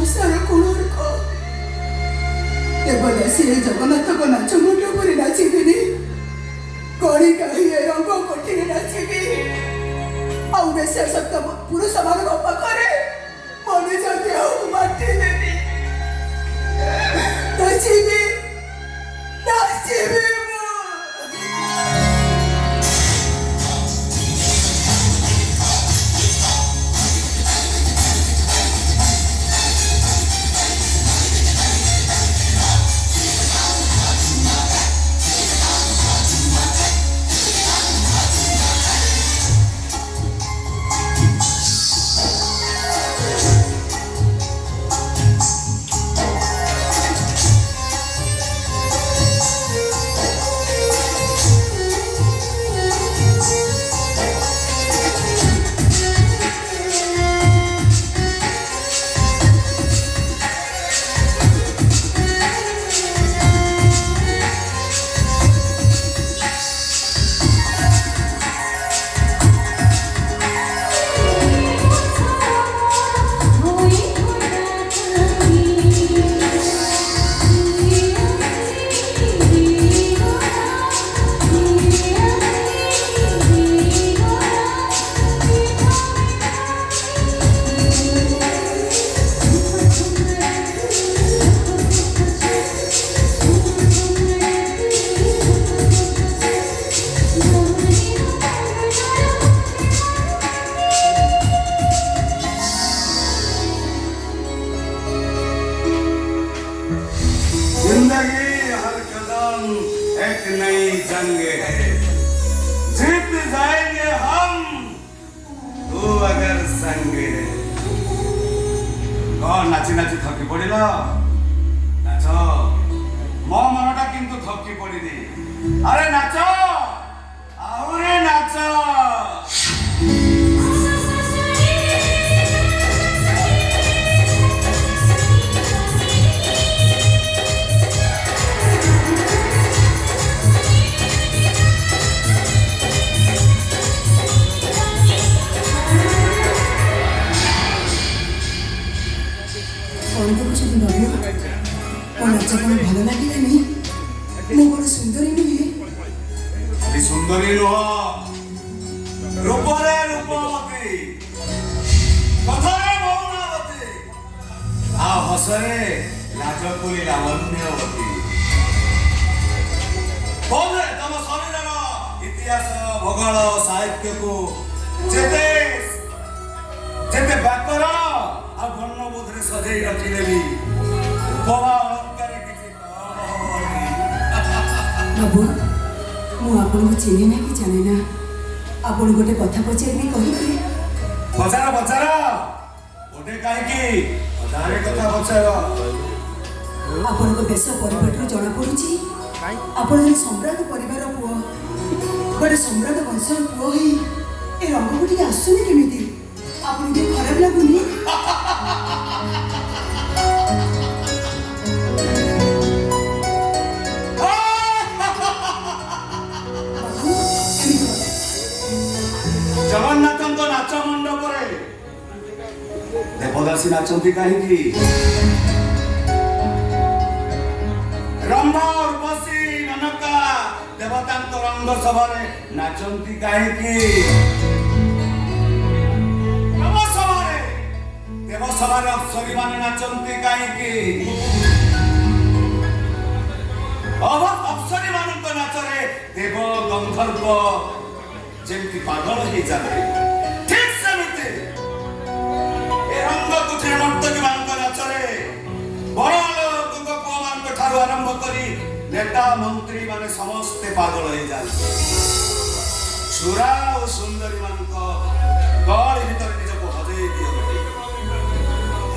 ସଂସାର କୋଣାର୍କ ଦେବଦାସୀ ଜଗନ୍ନାଥଙ୍କ ନାଚ ମଣ୍ଡପରେ ନାଚିବିନି, କଣିକା ଏ ରଙ୍ଗ କୋଠିରେ ନାଚିବି, ଆଉ ବେଶ୍ୟା ସପ୍ତ ପୁରୁଷ ମାନଙ୍କ ପାଖରେ ମନେ ଯଦି ଆଉ ମାଟି ଦେବି, ନାଚିବି ନାଚିବି। नाची नाची थकी पड़े नाच मो मनटा किंतु थकी पड़े। अरे नाच आहुरे नाच। भल लगे मु बड़ सुंदरी नुहे। सुंदरी नुह रूपरे रूपवती कथारे मौनावती आ हसरे लाजकुली लावण्यवती। बोले तम शरीर इतिहास भूगोल साहित्य को जेते जेते व्याकर आ वर्णबोध रे सजई रखिले भी बाबू मु आपन को चिन्हे ना कि जाने ना आपन गोटे कथा पचारि कहि पचार पचार गोटे काहे कि हजारे कथा पचार। आपन को देश परिपत्र जना पड़ुची आपन जन सम्राट परिवार पुओ गोटे सम्राट वंश पुओ ही ए रंग गुटी आसुनी केमिति आपन के खराब लागुनी? जगन्नाथ नाच मंडप देवदासी नाचती कहीं रंभ उर्वशी मेनका देवता रंग सभा नाचती कहीं देवसभा अप्सरी मान नाचती कहीं अप्सरी मान नाचरे देव गंधर्व जेमती पागल हो जाते ठीक सेमती ए रंग कुछ नर्तकी मान नाचरे बड़ लोक पुओ मान ठारू आरंभ करी नेता मंत्री माने समस्ते पागल हो जाते। छुरा और सुंदरी मान गल भीतर निजको हजई दियो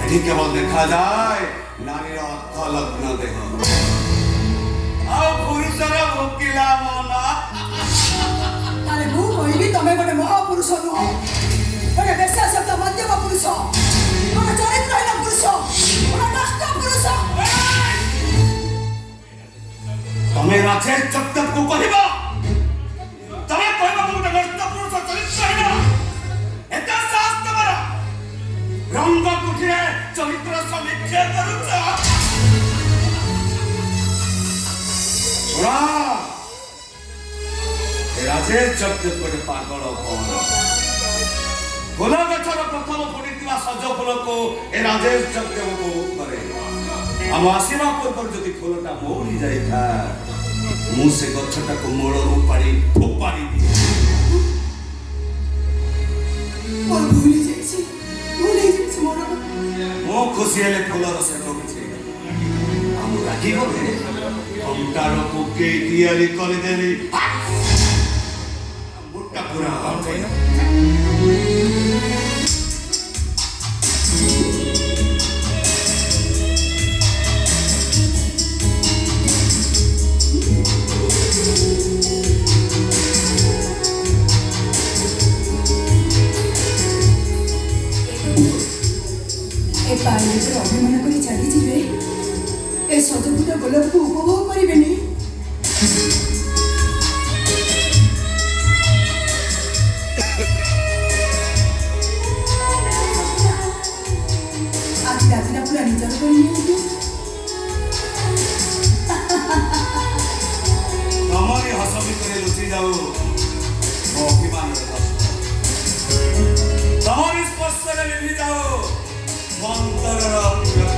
एठी केवल देखा जाए नारी अर्थलग्न देह आ पुरुषर भोकिला मन। अरे मु कहली तमे गोटे महापुरुष नुह गोटे बेश्या शब्द मध्यम पुरुष गोटे चरित्रहीन पुरुष गोटे नष्ट पुरुष। तमे राजे चक्कर को कहबा तमे कहबा गोटे नष्ट पुरुष चरित्रहीन एता शास्त्र रंग कुठिरे चरित्र समीक्षा ରାଜେଶ ଜଗଦେବ ଗୋଟେ ପାଗଳ କଣ ଫୁଲ ଗଛର ପ୍ରଥମ ଫୁଟିଥିବା ସଜ ଫୁଲକୁ ଏ ରାଜେଶ ଜଗଦେବ ଉପଭୋଗ କରେ ଆମ ଆସିବା ପୂର୍ବରୁ ଯଦି ଫୁଲଟା ମଉଳି ଯାଇଥାଏ ମୁଁ ସେ ଗଛଟାକୁ ମୂଳରୁ ଉପାଡ଼ି ଫୋପାଡ଼ି ଦିଏ ମୋର ଭୁଲ ହେଇଯାଇଛି ମୋର ମୁଁ ଖୁସି ହେଲେ ଫୁଲର ସେଟ କିଛି ଆଉ ରାଗି ଗଲେ କଣ୍ଟାର ପକେଇ ତିଆରି କରିଦେଲି ମୁଟା ପୁରା ଏ ପାଣି ଭିତରେ ଅଭିମାନ କରି ଚାଲିଯିବେ ଏ ସଜଫୁଟ ଗୋଲାପକୁ ଉପଭୋଗ କରିବେନି ଆଜି ରାତିଟା ପୁରା ନିଜର କରି ନିଅନ୍ତୁ ତମରି ହସ ଭିତରେ ଲୁଚି ଯାଉ ମୋ ଅଭିମାନର କଷ୍ଟ ତମରି ସ୍ପର୍ଶରେ ଲିଭି ଯାଉ ମୋ ଅନ୍ତରର